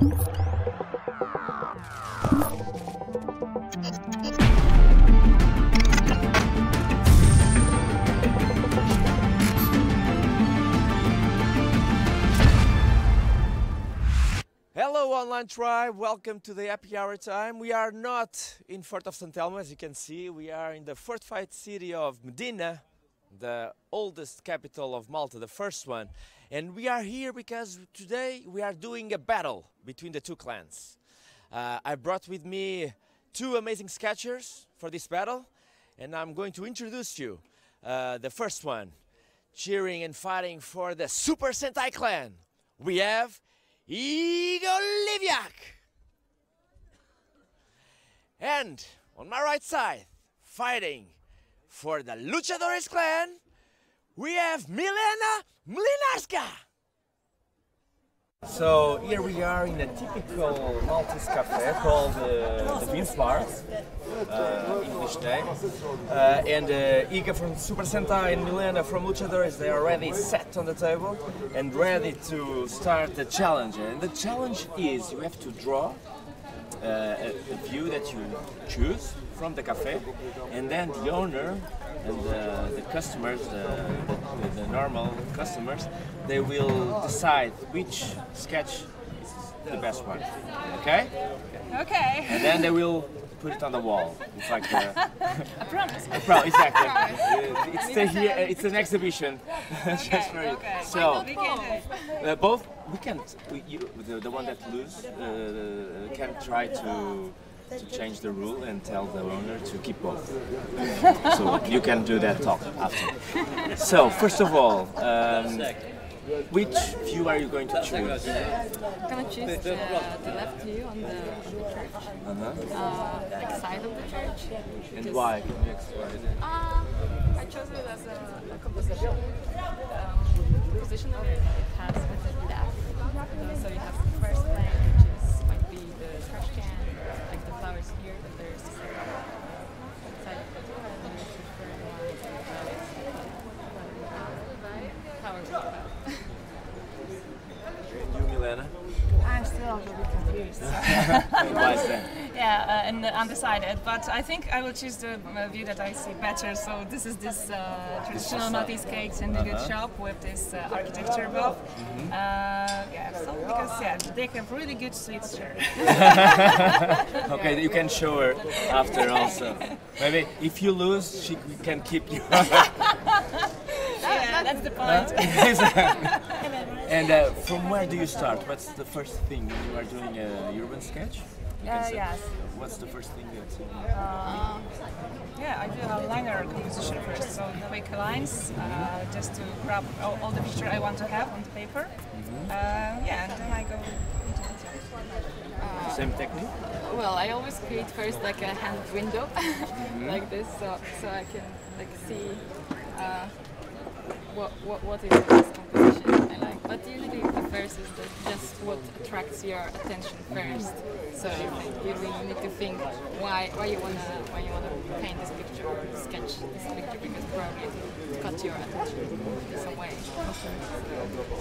Hello online tribe, welcome to the happy hour time. We are not in Fort of St. Elmo, as you can see. We are in the fortified city of Medina, the oldest capital of Malta, the first one. And we are here because today we are doing a battle between the two clans. I brought with me two amazing sketchers for this battle, and I'm going to introduce you. The first one, cheering and fighting for the Super Sentai clan. We have Igor Liviak. And on my right side, fighting for the Luchadores clan, we have Milena Mlinarska. So here we are in a typical Maltese cafe called the Vince Bar, English name. And Iga from Super Sentai and Milena from Luchadores, they are already set on the table and ready to start the challenge. And the challenge is you have to draw a view that you choose from the cafe, and then the owner and the customers, the normal customers, they will decide which sketch is the best one. Okay? Okay. And then they will put it on the wall. It's like a promise. A promise, exactly. It's an exhibition. Just for you. Okay. So We can both we can. The one that loses can try to change the rule and tell the owner to keep both. So you can do that talk after. So first of all, which view are you going to choose? I'm gonna choose the left view on the church, like side of the church. And why? Can you explain? I chose it as a composition. Position of it has with the death. So you have the first plank, which is might be the trash can, like the flowers here, that there's side of the door, and then there's the third one. You, Milena? I'm still a little bit confused. Why is that? Yeah, and undecided. But I think I will choose the view that I see better. So this is this traditional Maltese cakes in the good shop with this architecture above. Yeah, so because they have really good sweets here. Okay, you can show her after also. Maybe if you lose, she can keep you. Yeah, that's the point. And from where do you start? What's the first thing when you are doing a urban sketch? Yes. What's the first thing that you... Yeah, I do a liner composition first, so quick lines, just to grab all the picture I want to have on the paper. Yeah, and then I go into detail. Same technique? Well, I always create first like a hand window, like this, so I can like see what is this composition I like. But usually the first is just what attracts your attention first. So you really need to think why you wanna paint this picture or sketch this picture, because probably it caught your attention in some way.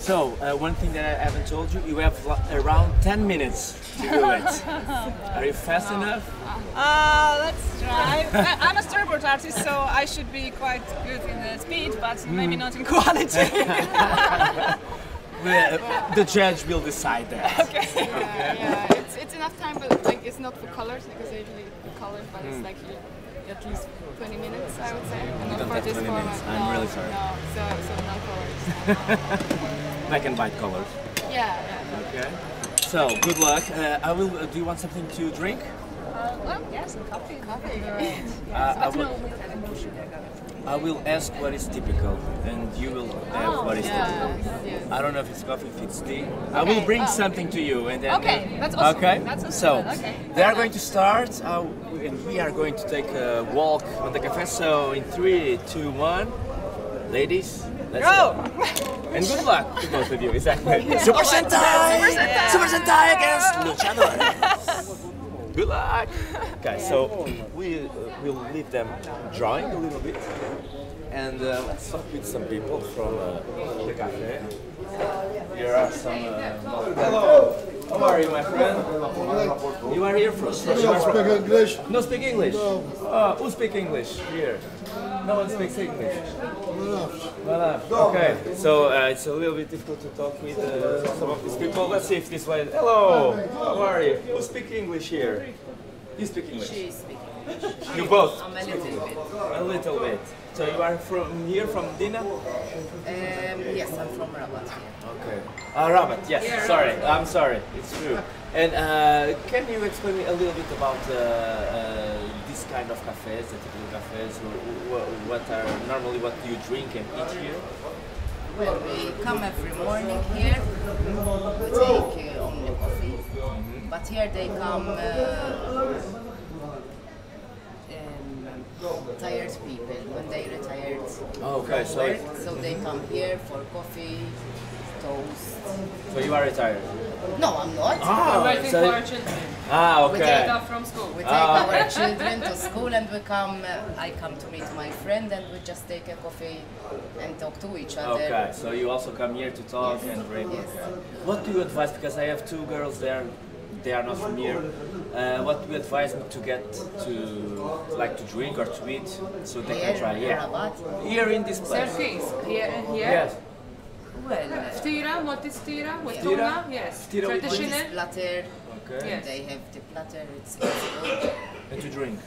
So one thing that I haven't told you, you have around 10 minutes to do it. Are you fast enough? Let's try. I'm a storyboard artist, so I should be quite good in the speed, but maybe not in quality. The judge will decide that. Okay. Yeah, it's enough time, but like it's not for colors, because I usually do colors, but it's like at least 20 minutes, I would say. And not for this format. I'm really sorry. No, so no colors. Black and white colors. Yeah. Okay. So good luck. I will. Do you want something to drink? Well, yes, some coffee. I will ask what is typical, and you will have what is typical. Yes. I don't know if it's coffee, if it's tea. I will bring something to you, and then. Okay, that's awesome. Okay. That's awesome. So Okay. they are going to start, and we are going to take a walk on the cafe. So in 3, 2, 1, ladies, let's go. And good luck to both of you. Exactly. Super Sentai! Super Sentai against Luchadores! Good luck! Okay, so we will leave them drawing a little bit, and let's talk with some people from the cafe. Here are some. Hello! How are you, my friend? You are here from? You don't speak English? No speak English? No. Who speak English here? No one speaks English. Relax. Voilà. Okay, so it's a little bit difficult to talk with some of these people. Let's see if this way. Hello, how are you? Who speak English here? You speak English? She speaks English. You both? I'm a little bit. A little bit. So you are from here, from Dina? Yes, I'm from Rabat here. Okay. Rabat, yes. Sorry, I'm sorry. It's true. And can you explain me a little bit about this kind of cafes, the typical cafes? What are normally what you drink and eat here? Well, we come every morning here. We take only coffee. But here they come tired people when they retired Okay, from so work. So they come here for coffee, toast. so you are retired? No, I'm not. Ah, Waiting so- for our children. Ah, We okay. Take off from school. We take our children to school and we come, I come to meet my friend and we just take a coffee and talk to each other. Okay, so you also come here to talk and drink. Yes. What do you advise? Because I have two girls there, they are not from here. What do you advise me to get to like to drink or to eat so they can try? Here, Yeah, Rabat. here in this place. Surfis. Here. Yes. Well, Ftira, multi stira, with Ftira? tuna. Yes. Ftira with Traditional. platter. Okay. Yes. They have the platter, it's good. And to drink.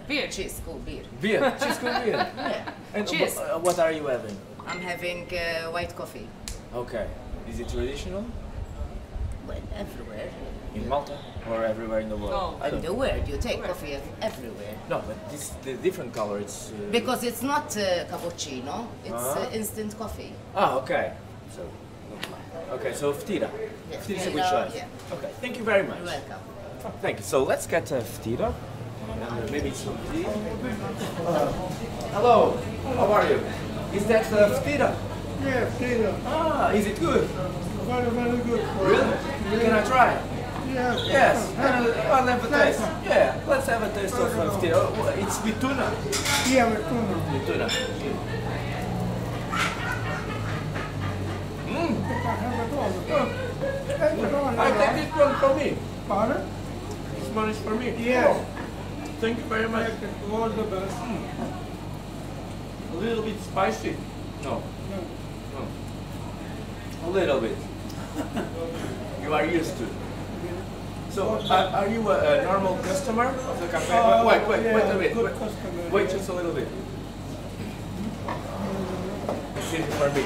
Beer. Cheese, cool beer. Beer. Cheese cool beer. Yeah. And Cheers. what are you having? I'm having white coffee. Okay. Is it traditional? Well, everywhere. In Malta or everywhere in the world? No. I don't know. Everywhere. You take coffee everywhere. No, but this the different color. It's Because it's not cappuccino, it's instant coffee. ah, okay. So okay, so ftira. Yes, Ftira is a ftira, good choice. yeah. Okay, thank you very much. You're welcome. Thank you. So let's get ftira. And maybe some tea. Hello, how are you? Is that ftira? Yeah, Tina. Ah, is it good? Very, very good. Really? Can I try? Yes. Yes. I'll have a taste. Yeah, let's have a taste of ftira. Oh, it's with tuna. Yeah, with tuna. With tuna. You can have it all. Take it on. I take this one for me. Pardon? This one is for me. Yes. Thank you very much. Take it all the best. A little bit spicy. No. No. No. A little bit. You are used to. So, are you a normal customer of the cafe? Wait a bit. Good customer. Wait just a little bit. This is for me.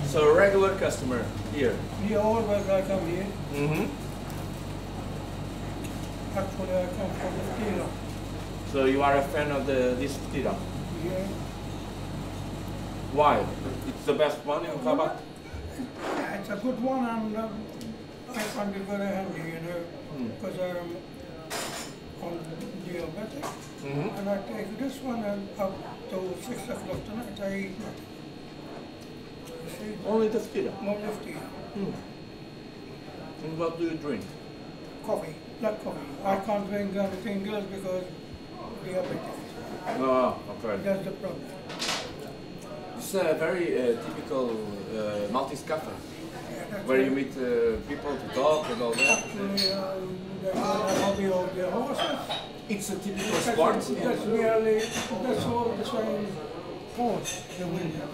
So, regular customer here. He always I come here. Mm-hmm. Actually, I come from the Tina. So, you are a fan of this ftira. Yeah. Why? It's the best one in Rabat. Yeah, it's a good one and I find it very handy, you know, because I'm on diabetic. Mm-hmm. And I take this one and up to 6 o'clock tonight I eat nothing. You see, Only the ftira. no lifting. And what do you drink? Coffee, black coffee. I can't drink anything else because diabetic. Oh, okay. That's the problem. It's a very typical Maltese cafe, Yeah, that's where you meet people to talk and all that. actually the hobby of the horses. It's a typical sport. That's really, that's all the same horse, the winner.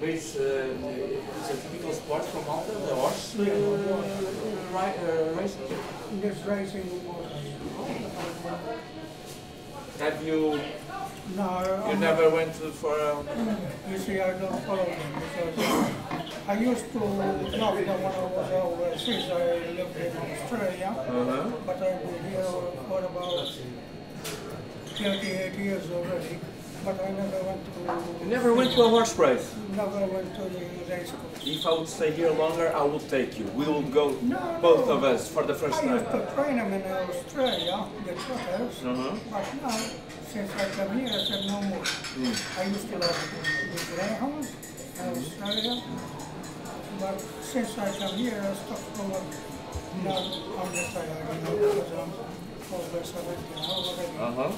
It's a typical sport from Malta, the horse racing. This racing horses. Have you No, you never went to, for you see, I don't follow them because I used to love them when I was overseas. I lived in Australia, but I've been here for about 38 years already. But I never went you to never went to a horse race? never went to the race course. If I would stay here longer, I would take you. We will go, No, both no. of us, for the first I used time. to train them in Australia, the trotters, Uh-huh. but now, since I come here, I said no more. I used to love the greyhounds in Australia, but since I come here, I stopped going. Now I'm retired, you know, because I'm over 70 now already. Uh-huh.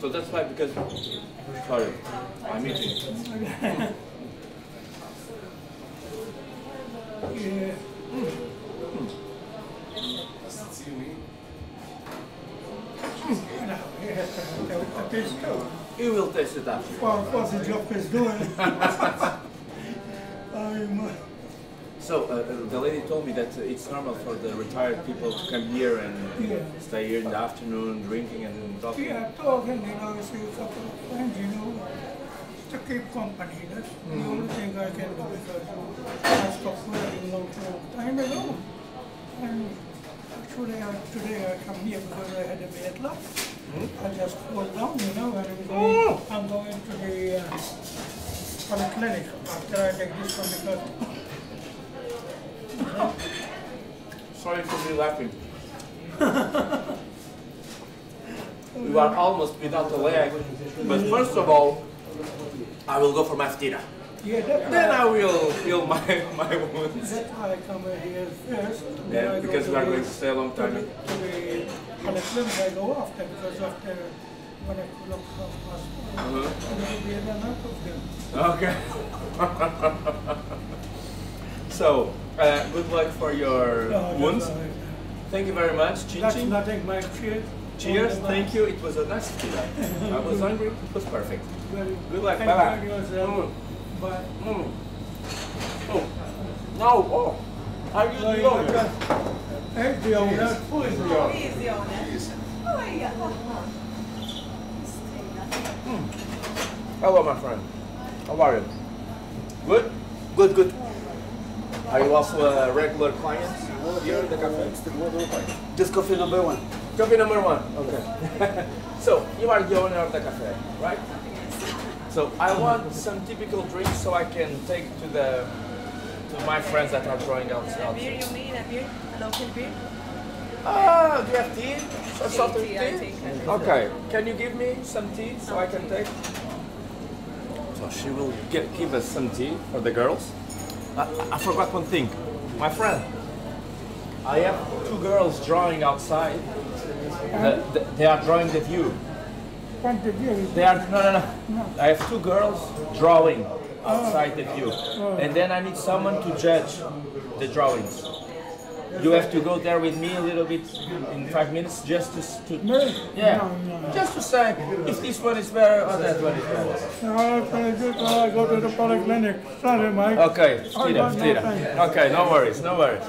So that's why, because, sorry, I'm eating. Yeah. Now, you have to taste too. You will taste it after. For the job is doing. I'm, So the lady told me that it's normal for the retired people to come here and stay here in the afternoon, drinking and talking. yeah, talking, see a couple of friends, to keep company. That's the only thing I can do because I stopped working long time ago. And actually, today I come here because I had a bad luck. I just fall down, and I'm going to the polyclinic after I take this one because. Sorry for me laughing. You are almost without a leg, but first of all, I will go for my ftira. Yeah, that's Then why, I will heal my wounds. that's why I come here first. Yeah, Then I because go we are to going to stay a long time. To the polyclinic I go after because after when I look from hospital, there will be enough of them. Okay. So, good luck for your wounds. Thank you very much. Chin That's chin. nothing, my cheers. Cheers. Thank you. It was a nice ftira. I was hungry. It was perfect. Good luck. Thank Bye-bye. you yourself. Bye. Oh. No. Oh. Are you the owner? Hey, the owner. Who is the owner? He is the owner. Oh, yeah. Hello, my friend. How are you? Good? Good, good. Are you also a regular client here in the cafe? Just coffee number one. Coffee number one. Okay. So, you are the owner of the cafe, right? So, I want some typical drinks so I can take to my friends that are drawing outside. Beer, you mean? A beer? A local beer? Ah, do you have tea? Or salted Tea, I think. Okay. Can you give me some tea so I can take? So she will give us some tea for the girls. I forgot one thing. My friend, I have two girls drawing outside. They are drawing the view. Want the beer? They are no. I have two girls drawing outside the view, and then I need someone to judge the drawings. You have to go there with me a little bit in 5 minutes, just to yeah, No. just to say if this one is better or that one is better. I go to the polyclinic. Sorry, Mike. Okay, ftira, no, ftira. thanks. Okay, no worries, no worries.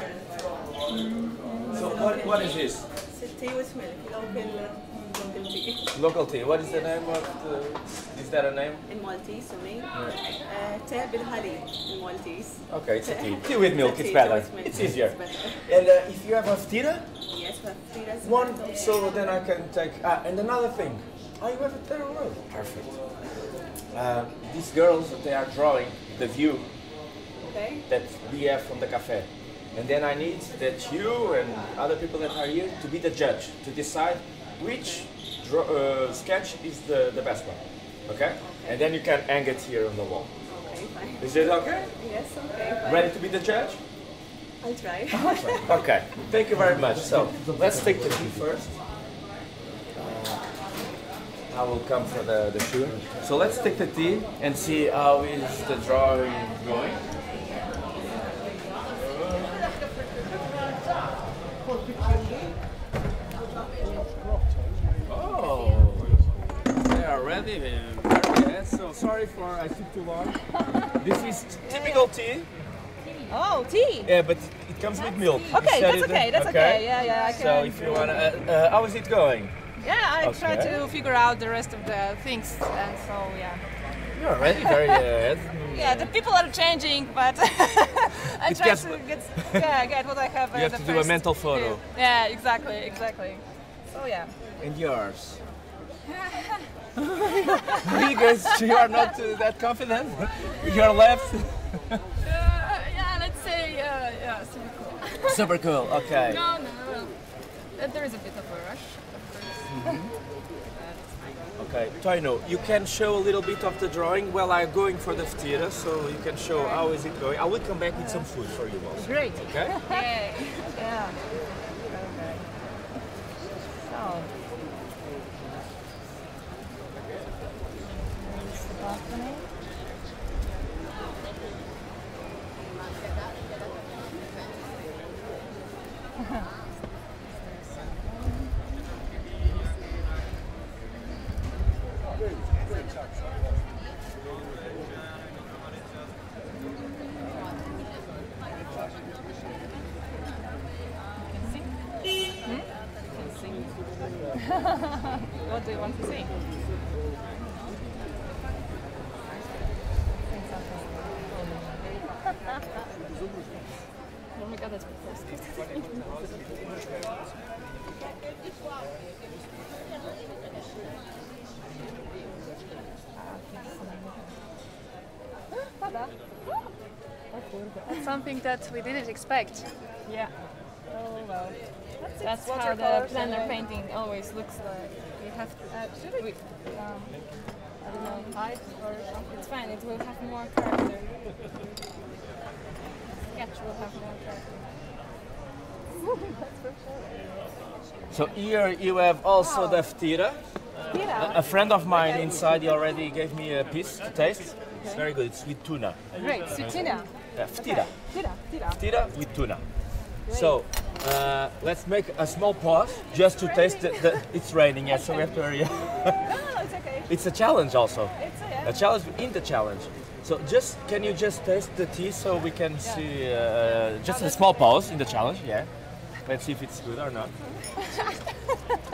So what is this? It's tea with milk. Local tea. Local tea. What is the name of the? Is that a name? In Maltese, me. Tea bil halib in Maltese. Okay, it's a tea. Tea with milk, Tea it's better. with milk, It's easier. better. And if you have a ftira, Yes, but tea one, so then I can take. And another thing, you have it there already. Perfect. These girls, they are drawing the view Okay. that we have from the cafe. And then I need that you and other people that are here to be the judge, to decide which sketch is the best one. Okay? And then you can hang it here on the wall. Okay, fine. Is it okay? Yes, okay, fine. Ready to be the judge? I'll try. Okay, thank you very much. So, let's take the tea first. I will come for the shoe. So let's take the tea and see how is the drawing going. Oh, they are ready. Yes, so sorry for I took too long. This is typical tea. Oh, tea. Yeah, but it comes with milk. Okay, Instead that's of okay. That's okay. Yeah, I can. So if you wanna, how is it going? Yeah, I try Okay. to figure out the rest of the things, and so yeah. You're already very Yeah, the people are changing, but I It try gets- to get what I have. You have the to do a first mental photo. view. Yeah, exactly. So yeah. And yours. Because you are not that confident. Your left. Yeah, let's say, yeah, super cool. Super cool. Okay. No. There is a bit of a rush, of course. Okay, Toino, you can show a little bit of the drawing while I'm going for the ftira, so you can show how is it going. I will come back with some food for you also. Great. Okay? Yay. Yeah. Okay. So. There's the balcony. What do you want to see? Oh my god, that's That's something that we didn't expect. Yeah. Oh well. That's how the watercolors planner and, painting always looks like. We have Should we? I don't know, height or something. It's fine, it will have more character. Sketch will have more character. So here you have also the ftira. A friend of mine inside, he already gave me a piece to taste. It's very good. It's with tuna. Great, sutina. Ftira. Tira. Ftira with tuna. So let's make a small pause just to taste it's raining, yes, so we have to hurry up. No, it's okay. It's a challenge also. It's A challenge in the challenge. So can you just taste the tea so we can see, just a small pause in the challenge, yeah. Let's see if it's good or not.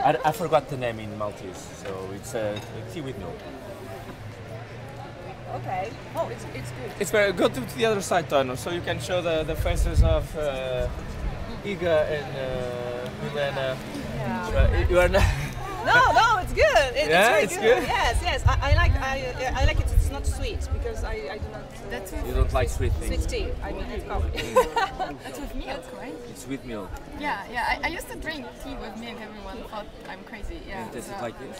I forgot the name in Maltese, so it's tea with milk. Okay. Oh, it's good. It's very good. Go to the other side, Tono, so you can show the faces of Iga and Milena. Yeah. You are not. No, it's good. Yeah, it's it's good? Yes. I like it. It's not sweet because I do not. That's You don't like sweet things. Sweet tea. I mean, it's coffee. That's with milk, right? It's with milk. Yeah. I used to drink tea with milk. Everyone thought I'm crazy. Yeah. Does so- it like this?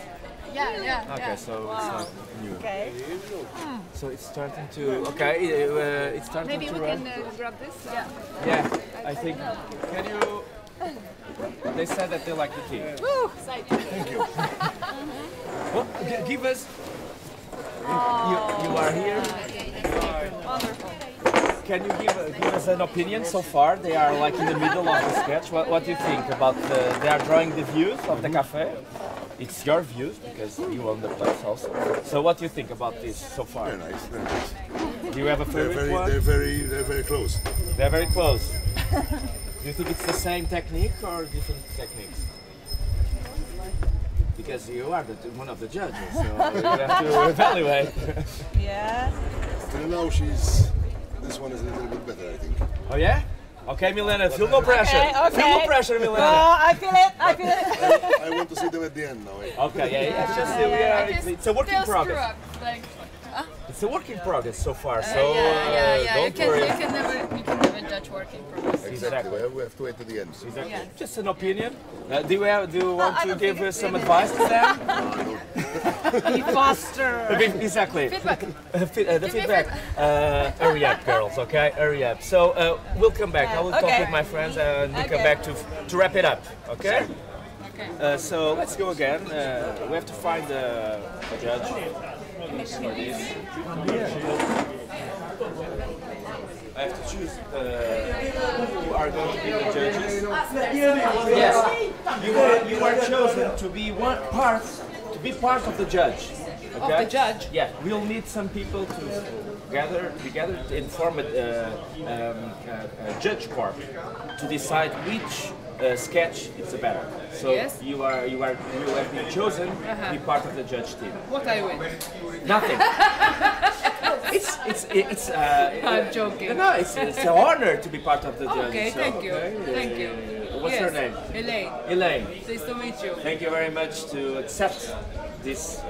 Yeah. Okay, so it's not new. Okay. So it's starting to. Okay, it's starting Maybe to we rain. can grab this. Yeah. Yeah, I think. Can you? They said that they like the tea. Woo! Well, give us. You are here. Wonderful. Can you give us an opinion so far? They are like in the middle of the sketch. What do you think about they are drawing the views of the cafe? It's your views because you own the place also. So what do you think about this so far? Very nice, very nice. Do you have a favorite one? They're very close. They're very close. Do you think it's the same technique or different techniques? Because you are one of the judges, so you have to evaluate. Yeah. Till now, this one is a little bit better, I think. Oh yeah? Okay, Milena, feel no pressure. Okay. Feel no pressure, Milena. I feel it. I want to see them at the end now. Eh? Okay, yeah. It's just it's a work in Still progress. screw up, like, It's a work in progress so far. So yeah. You don't worry. can never judge work in progress. Exactly. We have to wait to the end. Exactly. Yeah. Just an opinion. Do you want to give some advice to them? Be faster. Exactly. Feedback. The feedback. Hurry up, girls. Okay, hurry up. So we'll come back. I will talk Okay. with my friends and we'll come back to wrap it up. Okay. Okay. So let's go again. We have to find a judge for this. I have to choose who are going to be the judges. Yes, you are chosen to be part of the judge. Okay? Of the judge? Yeah, we'll need some people to be gathered and form a judge corps to decide which sketch is the better. So Yes. you have been chosen to be part of the judge team. What I win? Nothing. it's I'm joking. no, it's an honor to be part of the judge. Okay, thank you. Thank you. What's Yes. your name? Elaine. Elaine. Nice to meet you. Thank you very much to accept this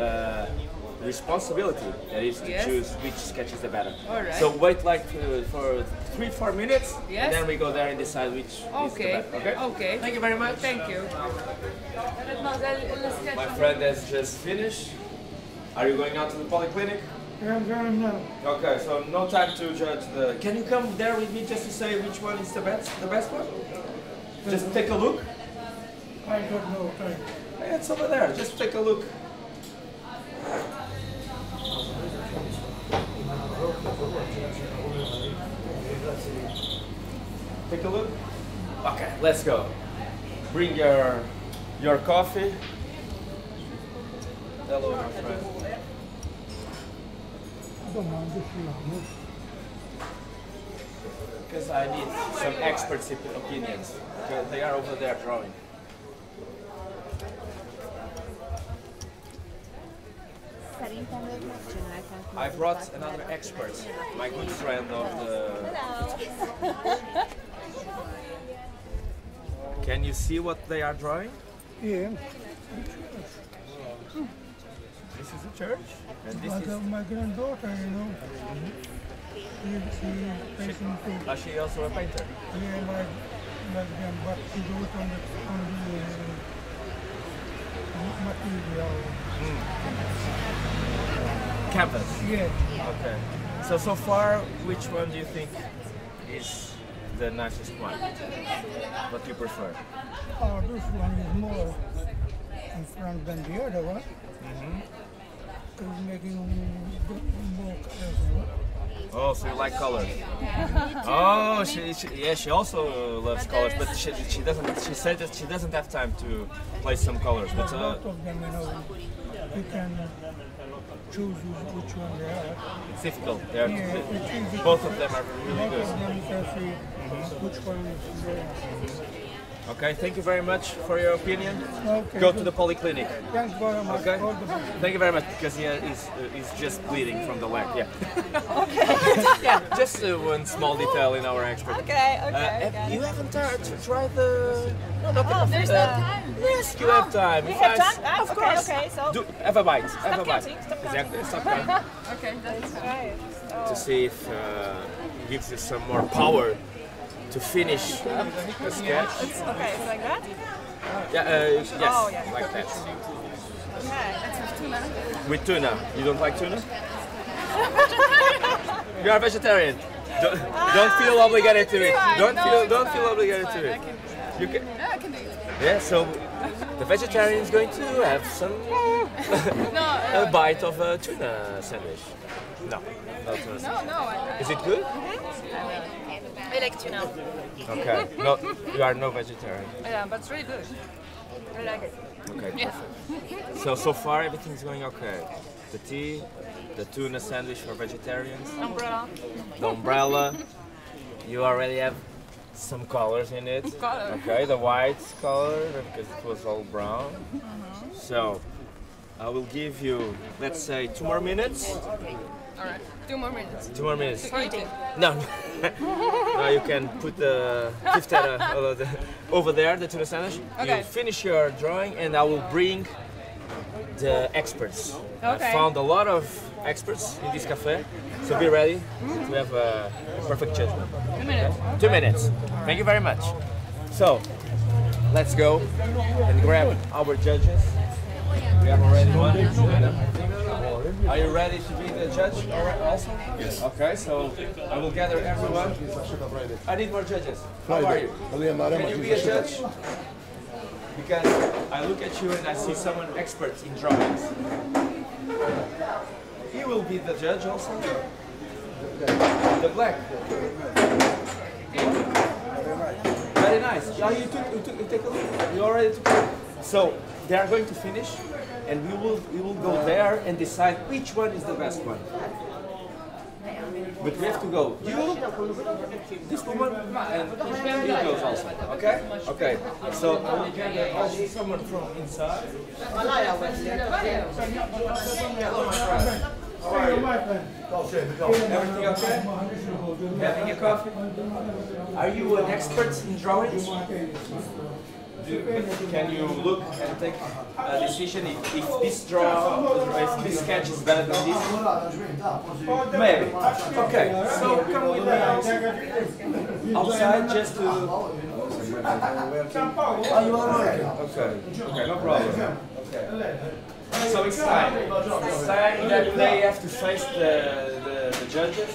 responsibility that is to Yes. choose which sketch is the better. All right. So wait like for 3-4 minutes, Yes. and then we go there and decide which is the Okay. better. Okay. Okay. Thank you very much. Thank you. My friend has just finished. Are you going out to the polyclinic? I'm going now. Okay, so no time to judge the. Can you come there with me just to say which one is the best one? Just take a look. I don't know time. Yeah, it's over there. Just take a look. Take a look. Okay, let's go. Bring your coffee. Hello, my friend. Because I need some experts' opinions. Because they are over there drawing. I brought another expert, my good friend of the... Can you see what they are drawing? Yeah. This is a church, and this is... My granddaughter, you know. She also a painter? Yeah, like them, but she do it on the material. Canvas? Yeah. Okay. So far, which one do you think is the nicest one? What do you prefer? Oh, this one is more in front than the other one. It's making more colors. Oh, so you like colors? Oh, she also loves colors, but she doesn't. She said that she doesn't have time to play some colors. But Both of them, you know, you can choose which one they are. it's difficult. They are, Yeah, it's easy. both of them are really Both of good. them you can see which one is there. Okay, thank you very much for your opinion. Okay, Go good. to the polyclinic. Thanks very much. Okay. All the best. Thank you very much because he's just bleeding from the leg. Yeah. Okay. Yeah. Just one small detail in our expert. Okay. You haven't tried the. No, not the. There's no time. Yes, you have time. We If have I- time? Ah, Of okay, course. okay, so- Have a bite. Have a bite. counting, stop Exactly. Stop counting. Okay, that's right. To see if it gives you some more power to finish the sketch. Okay, it's like that? Yeah. Yes. Oh, yeah. Like that. Okay, that's with tuna. With tuna. You don't like tuna? You are vegetarian. Don't feel obligated to it. Don't feel obligated to it. You can. Yeah, I can do it. Yeah. So the vegetarian is going to have some a bite of a tuna sandwich. No, no tuna sandwich. No, Is it good? I like tuna. Okay. No, you are no vegetarian. Yeah, but it's really good. I like it. Okay, perfect. So far everything's going okay. The tea, the tuna sandwich for vegetarians, Umbrella. the umbrella. You already have some colors in it. Color. Okay, the white color because it was all brown. So I will give you, let's say, 2 more minutes. Alright, 2 more minutes. 2 more minutes. For eating. No. No, you can put the 15 over there, the tuna sandwich. Okay. You finish your drawing and I will bring the experts. Okay. I found a lot of experts in this cafe, so be ready to have a perfect judgment. 2 minutes. 2 minutes. Thank you very much. So, let's go and grab our judges. We have already one. Are you ready to be the judge also? Yes. Okay, so I will gather everyone. I need more judges. How are you? Can you be a judge? Because I look at you and I see someone expert in drawings. He will be the judge also. The black. Very nice. Yeah, you take a look. You already took a look. So they are going to finish, and we will go there and decide which one is the best one. But we have to go. You, this woman, and he goes also. Okay? Okay. So I will gather also someone from inside. Hello, my friend. How are you? Everything okay? Having a coffee? Are you an expert in drawings? Can you look and take a decision if this sketch is better than this? Maybe. Okay, so come with me outside just to... Oh, you are working? Okay, no problem. Okay. So it's time. It's time that they have to face the judges.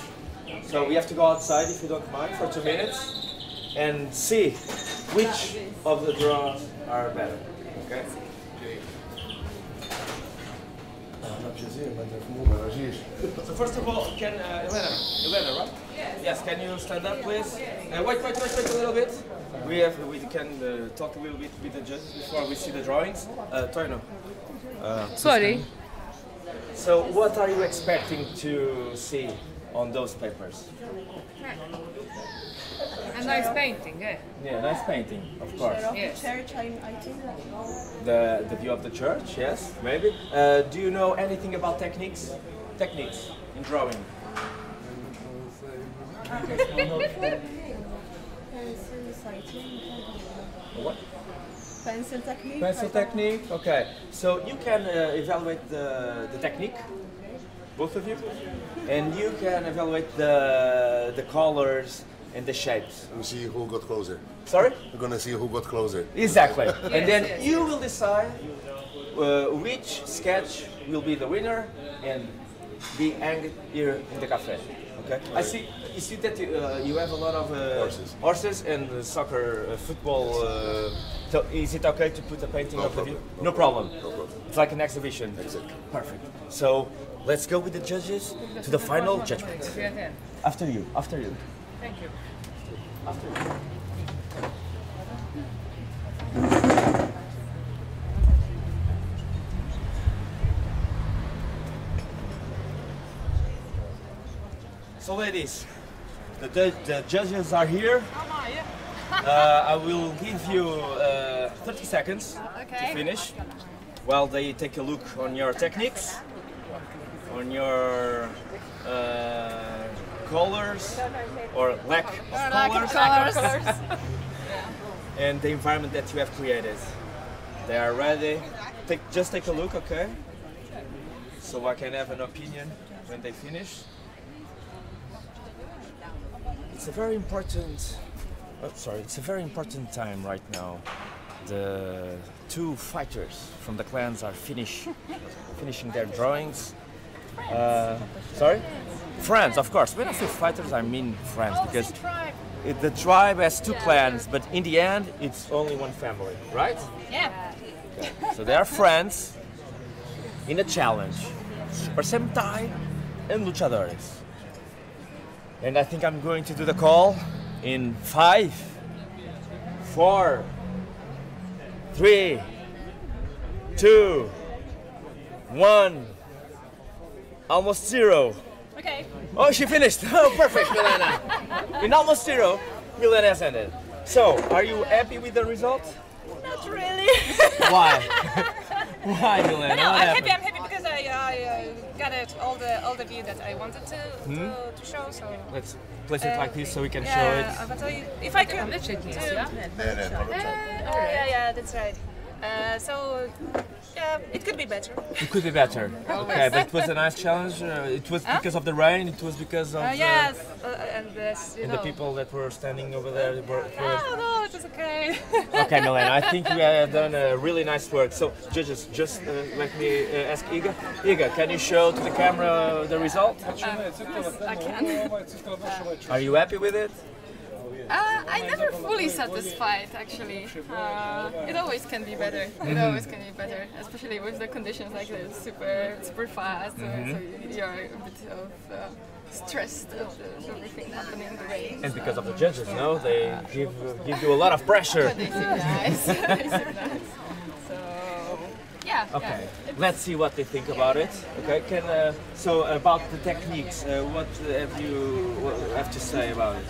So we have to go outside, if you don't mind, for 2 minutes and see which of the draws are better. Okay? So first of all, can Elena, right? Yes, can you stand up, please? Wait a little bit. We can talk a little bit with the judges before we see the drawings. Toino. Sorry. So, what are you expecting to see on those papers? A nice painting, eh? Yeah, nice painting, of course. Yes. Church, I think. The view of the church, yes, maybe. Do you know anything about techniques? Techniques in drawing? What? Pencil technique. Pencil technique, okay. So you can evaluate the technique, both of you, and you can evaluate the colors and the shapes. We'll see who got closer. Sorry? We're gonna see who got closer. Exactly. And then you will decide which sketch will be the winner and be hanged here in the cafe. Okay. I see. You see that you have a lot of horses and soccer, football. So is it okay to put a painting of the view? No problem. No problem. It's like an exhibition. Exactly. Perfect. So let's go with the judges to the final judgment. After you. After you. Thank you. After you. So ladies, the judges are here. I will give you 30 seconds to finish while they take a look on your techniques, on your colors or lack of colors, and the environment that you have created. They are ready. Just take a look, okay? So I can have an opinion when they finish. It's a very important. It's a very important time right now. The two fighters from the clans are finishing their drawings. Sorry? Friends, of course. When I say fighters, I mean friends, because the tribe has two clans, but in the end, it's only one family, right? Yeah. Okay. So they are friends in a challenge. Super Sentai and luchadores. And I think I'm going to do the call in 5, 4, 3, 2, 1. Almost 0. Okay. Oh, she finished. Oh, perfect, Milena. In almost 0, Milena has ended. So, are you happy with the result? Not really. Why? Why, Milena? No, What I'm happened? happy because I got it all the view that I wanted to show. So Let's place it like this so we can yeah, show it. but if I could, yeah, that's right. So yeah, it could be better. It could be better. Okay, but it was a nice challenge. It was because of the rain. It was because of Yes, and this, and the people that were standing over there. No, it was okay. Okay, Milena, I think we have done a really nice work. So, judges, just let me ask Iga. Iga, can you show to the camera the result? I can. Are you happy with it? I'm never fully satisfied, actually. It always can be better. It always can be better, especially with the conditions like this, super fast. So you're a bit of stressed of everything happening in the rain. And because of the judges, no? They give you a lot of pressure. But they seem nice. They seem nice. So yeah. Okay, Yeah. let's see what they think about it. Okay, so about the techniques, what have you have to say about it?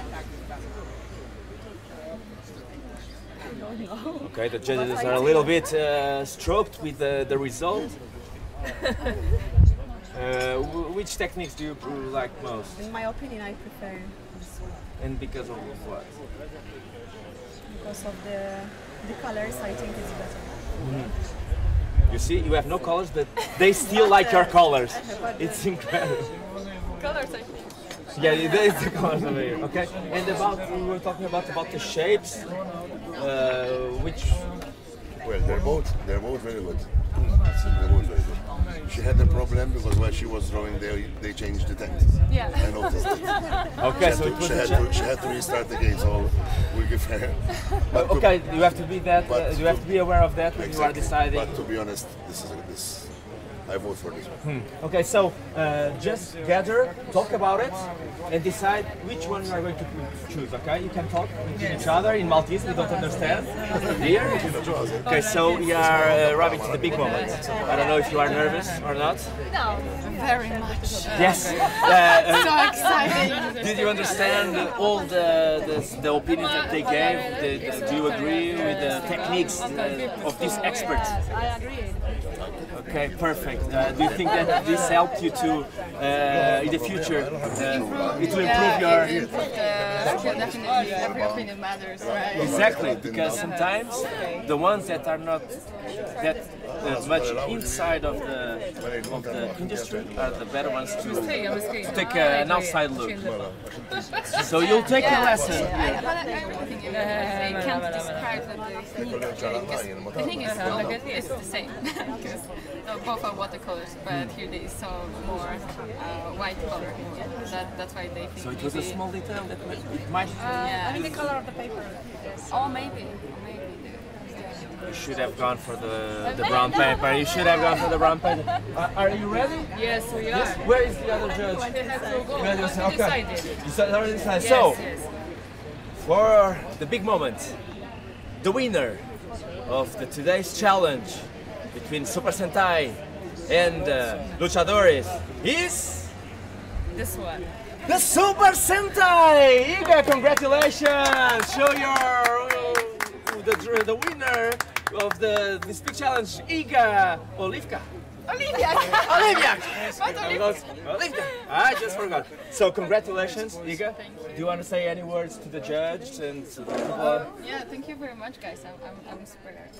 Okay, the judges are a little bit stroked with the result. Which techniques do you like most? In my opinion, I prefer this one And because of what? because of the colors. I think it's better. You see, you have no colors, but they still like your colors. It's incredible. Colors, I think. Yeah, there is the colors over here. Okay, and we were talking about the shapes. Which Well, they're both very good. They're both very good. She had a problem because while she was drawing, they changed the text. Yeah. I noticed it. okay, so it was She had to restart again, so we give her. okay. You have to be that. You have to be aware of that when you are Exactly. deciding. But to be honest, I vote for this one. Okay, so just gather, talk about it, and decide which one you are going to choose. Okay, you can talk with each other in Maltese. We don't understand here. Okay, so we are arriving to the big moment. I don't know if you are nervous or not. No, very much. Yes. So exciting. Did you understand all the opinions that they gave? Do you agree with the techniques of these experts? I agree. Okay, perfect. Do you think that this helped you to, in the future, it will improve your... Definitely, every opinion matters, right? Exactly, because sometimes the ones that are not that much inside of the industry are the better ones to take an outside look. So you'll take a lesson. I can't describe the technique. The thing is, it's the same. Both are watercolors, but here there is so more white color. That's why they think. So it was a small detail that it might. I mean the color of the paper. Oh, maybe. You should have gone for the brown paper. You should have gone for the brown paper. Are you ready? Yes, we are. Yes. Where is the other judge? They have to go. Okay. Decided. Already decided. Yes, So, yes. for the big moment, the winner of today's challenge between Super Sentai and Luchadores is This one. the Super Sentai! Iga, congratulations! Show your the winner of this big challenge, Iga Olivka. Olivia! Olivia! I just forgot. So congratulations, Iga. Do you want to say any words to the judge and to the people? Yeah, thank you very much, guys. I'm super glad.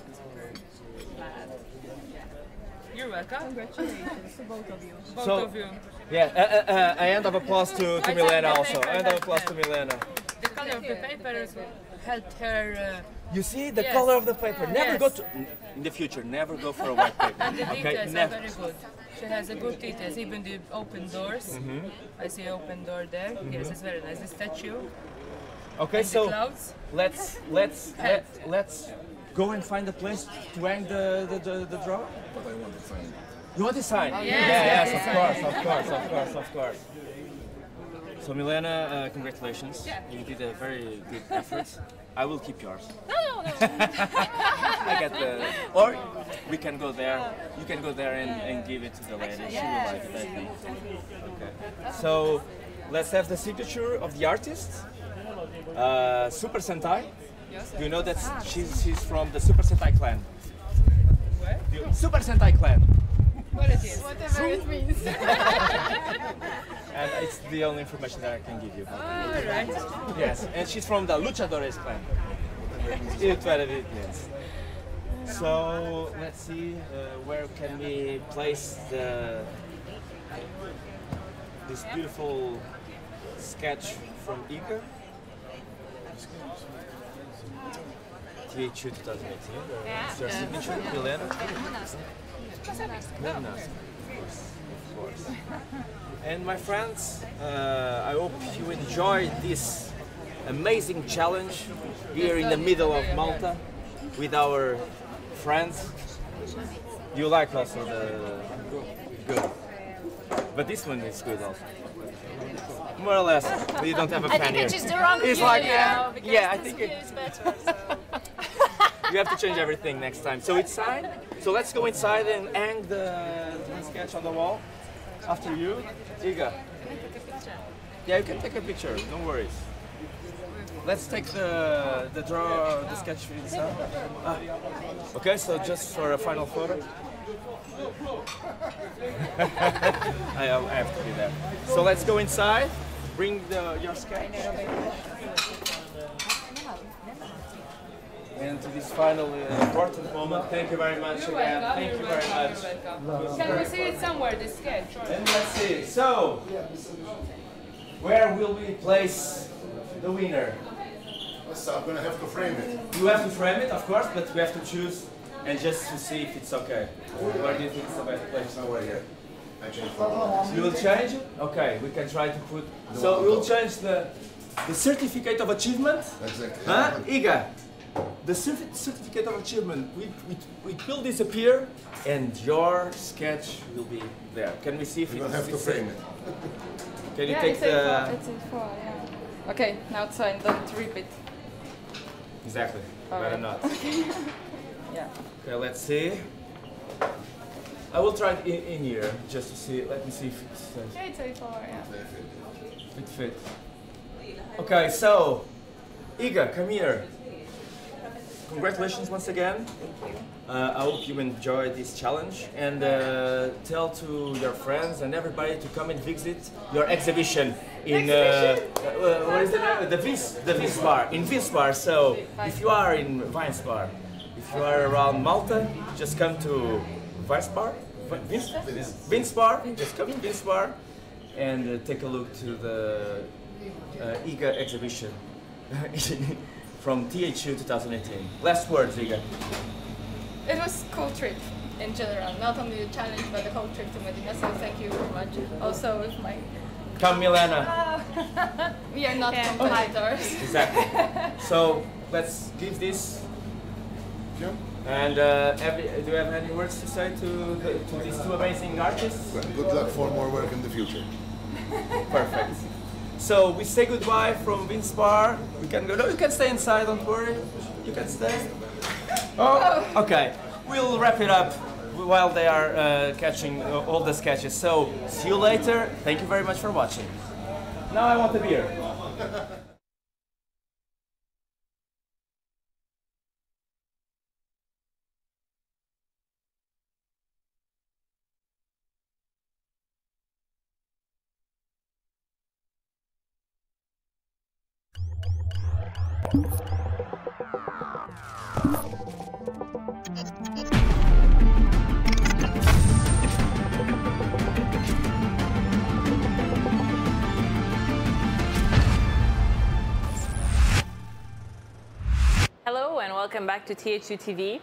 You're welcome. Congratulations to both of you. Both of you. Yeah, a hand of applause to Milena also. A hand of applause to Milena. The color of the paper helped her. You see the Yes. color of the paper. Never Yes. go to in the future. Never go for a white paper. The Okay, details are never. very good. She has a good details, even the open doors. I see open door there. Yes, it's very nice. The statue, Okay, the so clouds. let's go and find a place to hang the drawing. You want to sign? Yes, Of course. So Milena, congratulations. You did a very good effort. I will keep yours. No. I get or we can go there. You can go there and give it to the lady. She will like it, I think. Okay. So let's have the signature of the artist. Super Sentai. Do you know that she's from the Super Sentai clan? Where? Super Sentai clan. What it is? Whatever it means. And it's the only information that I can give you. Alright. Yes, and she's from the Luchadores clan. Yes. So let's see where can we place this beautiful sketch from Iga. THU 2018. It's your signature, Milena. Of course. And my friends, I hope you enjoyed this amazing challenge here in the middle of Malta with our friends. You like also the good, but this one is good also. More or less, but you don't have a fan here. It's the wrong It's view, like, you know, because yeah, I this think view it, is better. So. you have to change everything next time. So it's signed. So let's go inside and hang the sketch on the wall. After you, Iga. Yeah, you can take a picture. Don't worry. Let's take the sketch inside. Okay, so just for a final photo. I have to do that. So let's go inside. Bring your sketch. And to this final important moment, thank you very much again. Thank you very much. Can we see it somewhere, the sketch? And let's see. So, where will we place the winner? So I'm gonna have to frame it. You have to frame it, of course, but we have to choose and just to see if it's okay. Where do you think it's the best place? Somewhere here. I changed You will change it? Okay, we can try to put. So we will change the certificate of achievement. Exactly. Huh? Iga, the certificate of achievement will disappear, and your sketch will be there. Can we see if You it's don't have to frame it. Can you Yeah, take the... it's A4, yeah. Okay, now it's fine, don't repeat. Exactly. Better Alright. not. Yeah. Okay, let's see. I will try it in here just to see. Let me see if it says. Yeah, it's A4, yeah. It fits. Okay, so Iga, come here. Congratulations once again. I hope you enjoyed this challenge, and tell to your friends and everybody to come and visit your exhibition in what is the name? The Vince Bar in Vince Bar. So if you are in Vince Bar, if you are around Malta, just come to Vince Bar. Vince Bar. Just come to Vince Bar and take a look to the Iga exhibition from THU 2018. Last words, Iga. It was a cool trip in general, not only the challenge but the whole trip to Medina, so thank you very much. Also with my... Come Milena. We are not competitors. Exactly. So let's give this. Yeah. And do you have any words to say to these two amazing artists? Well, good luck for more work in the future. Perfect. So we say goodbye from Vince Bar. We can go. No, you can stay inside. Don't worry. You can stay. Oh, okay. We'll wrap it up while they are catching all the sketches. So see you later. Thank you very much for watching. Now I want a beer. Hello and welcome back to THU TV.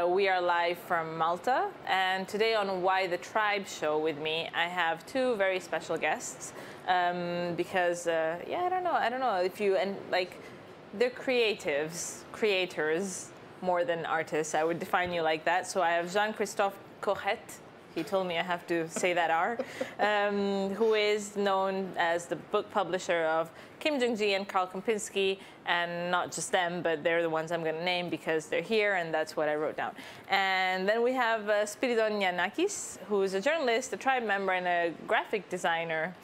We are live from Malta, and today on Why the Tribe show with me, I have two very special guests because yeah, I don't know if you and like they're creators more than artists. I would define you like that. So I have Jean-Christophe Corrette. He told me I have to say that R, who is known as the book publisher of Kim Jung-gi and Karl Kempinski, and not just them, but they're the ones I'm going to name because they're here, and that's what I wrote down. And then we have Spiridon Yanakis, who's a journalist, a tribe member, and a graphic designer,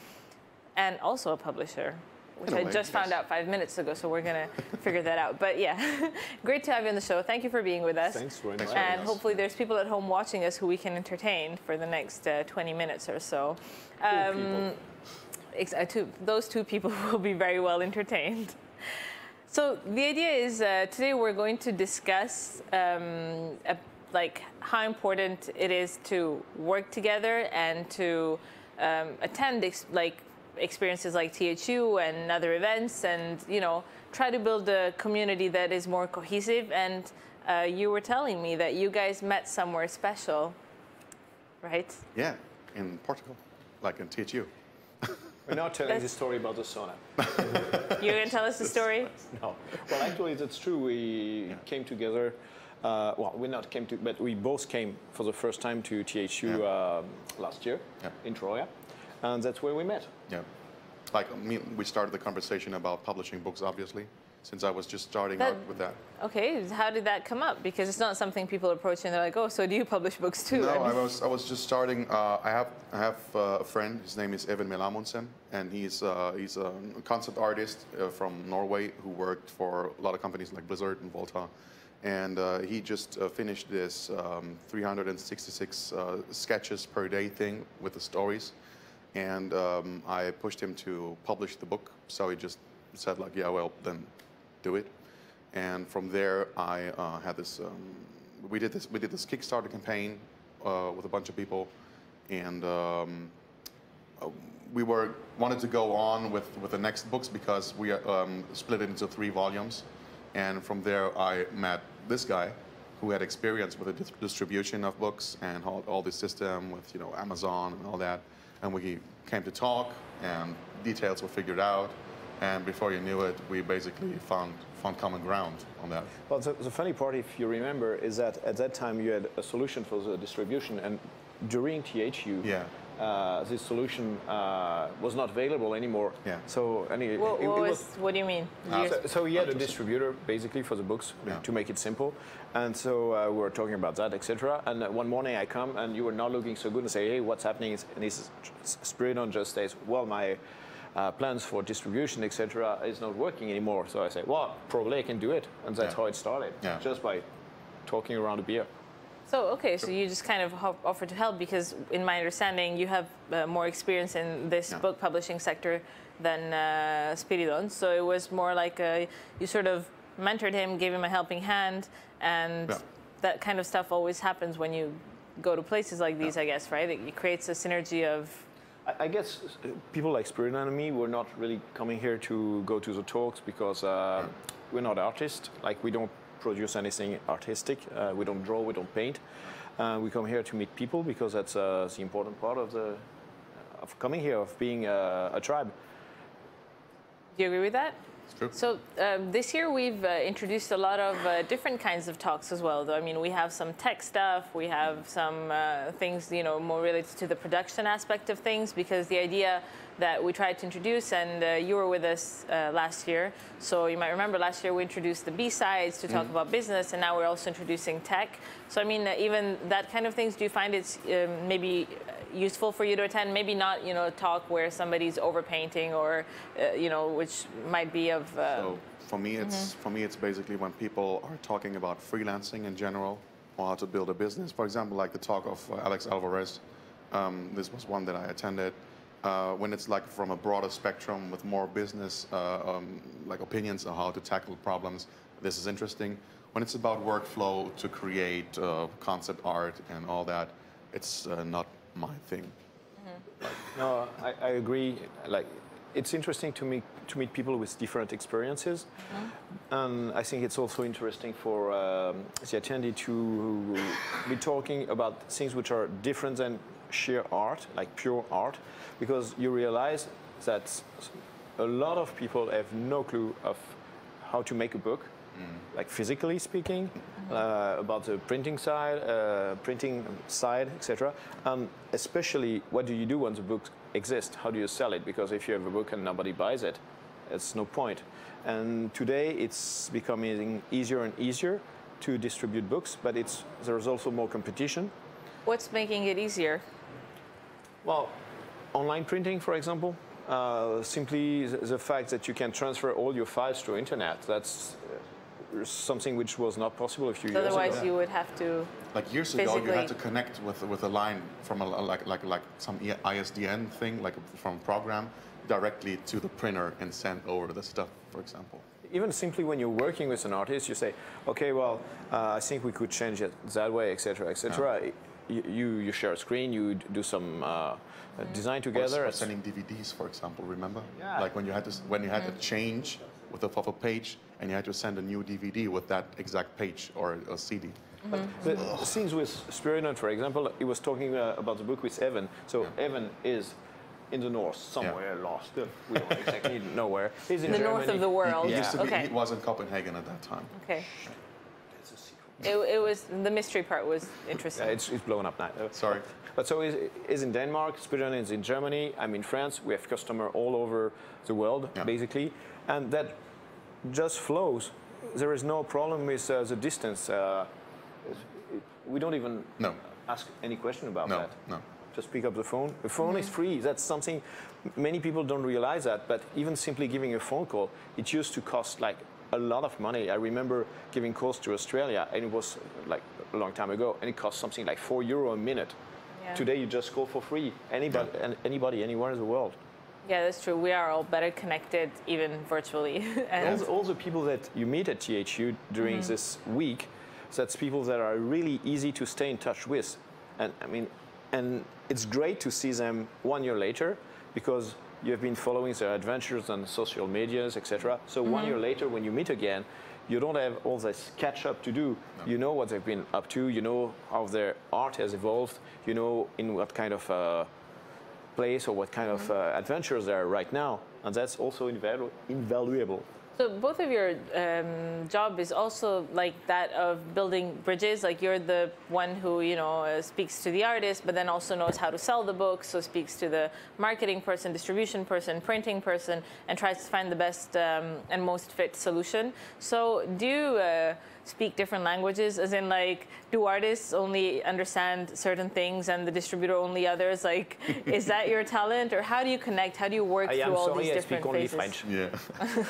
and also a publisher, which I just found out 5 minutes ago, so we're going to figure that out. But yeah, great to have you on the show. Thank you for being with us. Thanks very much. And hopefully there's people at home watching us who we can entertain for the next 20 minutes or so. Those two people will be very well entertained. So the idea is today we're going to discuss like how important it is to work together and to attend experiences like THU and other events, and try to build a community that is more cohesive. And you were telling me that you guys met somewhere special, right? Yeah, in Portugal, like in THU. We're not telling the story about the sauna. You're going to tell us the story? No. Well, actually, that's true. We came together. Well, but we both came for the first time to THU last year in Troya, and that's where we met. Yeah. Like we started the conversation about publishing books, obviously, since I was just starting out with that. Okay, how did that come up? Because it's not something people approach and they're like, oh, so do you publish books too? No, I was just starting. I have a friend. His name is Even Melamundsen, and he's a concept artist from Norway who worked for a lot of companies like Blizzard and Volta. And he just finished this 366 sketches per day thing with the stories. And I pushed him to publish the book. So he just said like, yeah, well, then do it. And from there, I had this. We did this Kickstarter campaign with a bunch of people, and we wanted to go on with the next books because we split it into 3 volumes. And from there, I met this guy who had experience with the distribution of books and all the system with Amazon and all that. And we came to talk, and details were figured out. And before you knew it, we basically found found common ground on that. Well, the funny part, if you remember, is that at that time you had a solution for the distribution, and during THU, this solution was not available anymore. Yeah. So what do you mean? So he had a distributor basically for the books to make it simple, and so we were talking about that, etc. And one morning I come and you were not looking so good and say, hey, what's happening? And this Spiridon just says, well, my plans for distribution, etc., is not working anymore. So I say, well, probably I can do it, and that's how it started, just by talking around a beer. So, okay, so you just kind of offered to help because, in my understanding, you have more experience in this book publishing sector than Spiridon. So it was more like you sort of mentored him, gave him a helping hand, and that kind of stuff always happens when you go to places like these, I guess, right? It creates a synergy of... I guess people like Spiridon and me, we're not really coming here to go to the talks because we're not artists. Like, we don't produce anything artistic. We don't draw, we don't paint. We come here to meet people because that's the important part of coming here, of being a tribe. Do you agree with that? It's true. So this year we've introduced a lot of different kinds of talks as well. Though I mean, we have some tech stuff, we have some things, you know, more related to the production aspect of things. Because the idea that we tried to introduce, and you were with us last year, so you might remember last year we introduced the B-sides to talk about business, and now we're also introducing tech. So I mean, even that kind of things. Do you find it's maybe useful for you to attend? Maybe not, you know, a talk where somebody's overpainting or, you know, which might be of. So for me, it's basically when people are talking about freelancing in general or how to build a business. For example, like the talk of Alex Alvarez. This was one that I attended. When it's like from a broader spectrum with more business like opinions on how to tackle problems, this is interesting. When it's about workflow to create concept art and all that, it's not my thing. No, I agree. Like, it's interesting to meet people with different experiences, and I think it's also interesting for the attendee to be talking about things which are different than sheer art, like pure art, because you realize that a lot of people have no clue of how to make a book, like physically speaking, about the printing side, etc. And especially, what do you do when the book exists? How do you sell it? Because if you have a book and nobody buys it, it's no point. And today it's becoming easier and easier to distribute books, but there's also more competition. What's making it easier? Well, online printing, for example, simply the fact that you can transfer all your files through internet. That's something which was not possible a few years ago. Otherwise, you would have to. Like years ago, you had to connect with a line from like some ISDN thing, like from a program, directly to the printer and send over the stuff, for example. Even simply when you're working with an artist, you say, okay, well, I think we could change it that way, etc., etc. You share a screen, you do some design together. Or sending DVDs, for example. Remember? Yeah. Like when you had to change with a page, and you had to send a new DVD with that exact page or a CD. But the things with Spiridon, for example, he was talking about the book with Evan. So Evan is in the north, somewhere lost. We don't exactly know where. He's in the Germany. north of the world. He used to be, he was in Copenhagen at that time. Okay. It was, the mystery part was interesting. Yeah, it's blown up now. Sorry. But so is in Denmark, Spiridon is in Germany, I'm in France. We have customers all over the world, basically. And that just flows. There is no problem with the distance. We don't even ask any question about that. No. Just pick up the phone. The phone is free. That's something many people don't realize that. But even simply giving a phone call, it used to cost like a lot of money. I remember giving calls to Australia, and it was like a long time ago, and it cost something like €4 a minute. Yeah. Today, you just call for free. Anybody, anywhere in the world. Yeah, that's true. We are all better connected, even virtually. And all the people that you meet at THU during this week, that's people that are really easy to stay in touch with. And I mean, and it's great to see them 1 year later, because you have been following their adventures on social medias, etc. So 1 year later, when you meet again, you don't have all this catch up to do. No. You know what they've been up to. You know how their art has evolved. You know in what kind of place or what kind of adventures they are right now. And that's also invaluable. So both of your job is also like that of building bridges. Like you're the one who speaks to the artist, but then also knows how to sell the book. So speaks to the marketing person, distribution person, printing person, and tries to find the best and most fit solution. So do you speak different languages? As in, like, do artists only understand certain things and the distributor only others? Like, is that your talent, or how do you connect? How do you work through all these different phases? I speak only French. Yeah.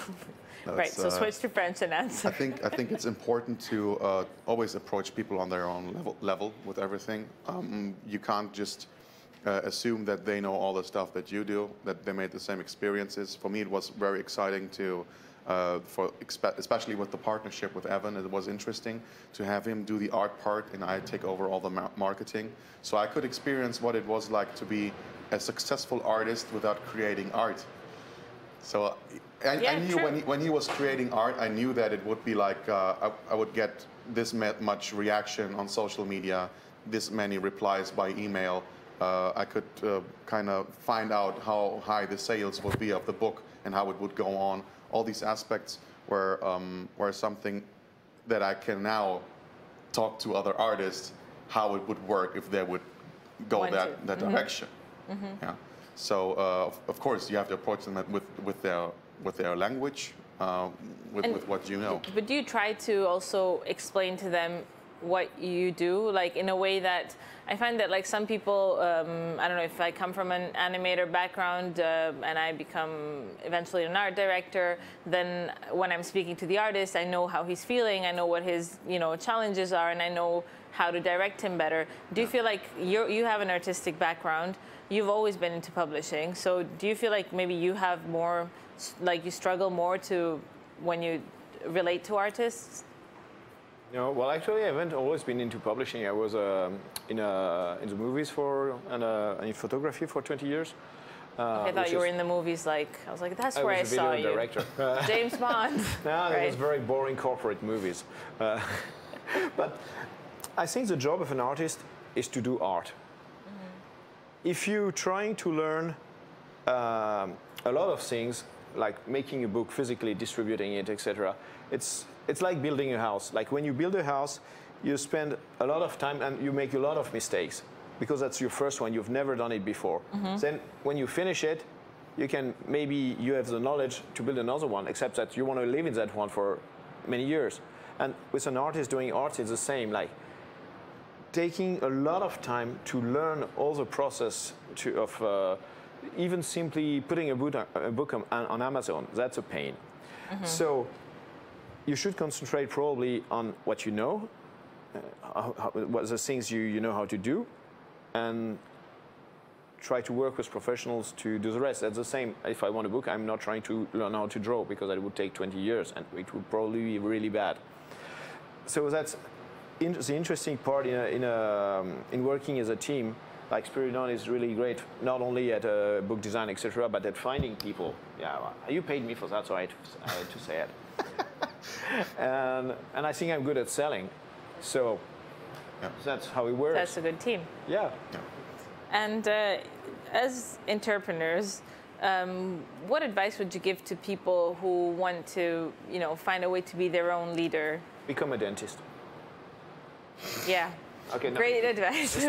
Right, so switch to French and answer. I think it's important to always approach people on their own level with everything. You can't just assume that they know all the stuff that you do, that they made the same experiences. For me, it was very exciting to, especially with the partnership with Evan, it was interesting to have him do the art part and I take over all the marketing. So I could experience what it was like to be a successful artist without creating art. So I knew when he was creating art, I knew that it would be like I would get this much reaction on social media, this many replies by email. I could kind of find out how high the sales would be of the book and how it would go on. All these aspects were something that I can now talk to other artists how it would work if they would go that direction. Yeah. So of course you have to approach them with their language, with what you know. But do you try to also explain to them what you do, like in a way that I find that like some people, I don't know, if I come from an animator background and I become eventually an art director, then when I'm speaking to the artist, I know how he's feeling, I know what his challenges are, and I know how to direct him better. Do you feel like you have an artistic background? You've always been into publishing, so do you feel like maybe you have more, like you struggle more to when you relate to artists? No, well, actually, I haven't always been into publishing. I was in the movies and in photography for 20 years. I thought you were in the movies. Like I was like, that's where I saw you. Director. James Bond. No, right. It was very boring corporate movies. But I think the job of an artist is to do art. If you're trying to learn a lot of things, like making a book, physically distributing it, etc., it's like building a house. Like when you build a house, you spend a lot of time and you make a lot of mistakes because that's your first one. You've never done it before. Then when you finish it, you have the knowledge to build another one, except that you want to live in that one for many years. And with an artist doing art, it's the same. Like taking a lot of time to learn all the process of even simply putting a book on Amazon, that's a pain. So you should concentrate probably on what you know, what the things you know how to do, and try to work with professionals to do the rest. That's the same. If I want a book, I'm not trying to learn how to draw because it would take 20 years and it would probably be really bad. So that's the interesting part in working as a team. Like Spiridon is really great, not only at book design, etc., but at finding people. Yeah, well, you paid me for that, so I had to say it. And I think I'm good at selling, so that's how it works. That's a good team. Yeah. And as entrepreneurs, what advice would you give to people who want to, find a way to be their own leader? Become a dentist. Yeah. Okay. Great advice.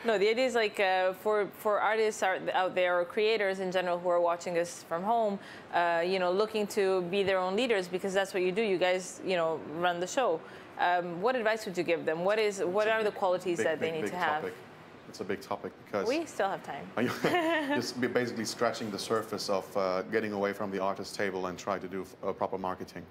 No, the idea is like for artists out there or creators in general who are watching us from home, looking to be their own leaders because that's what you do. You guys, run the show. What advice would you give them? What are the qualities that they need to have? It's a big topic because we still have time. Just basically scratching the surface of getting away from the artist table and try to do proper marketing,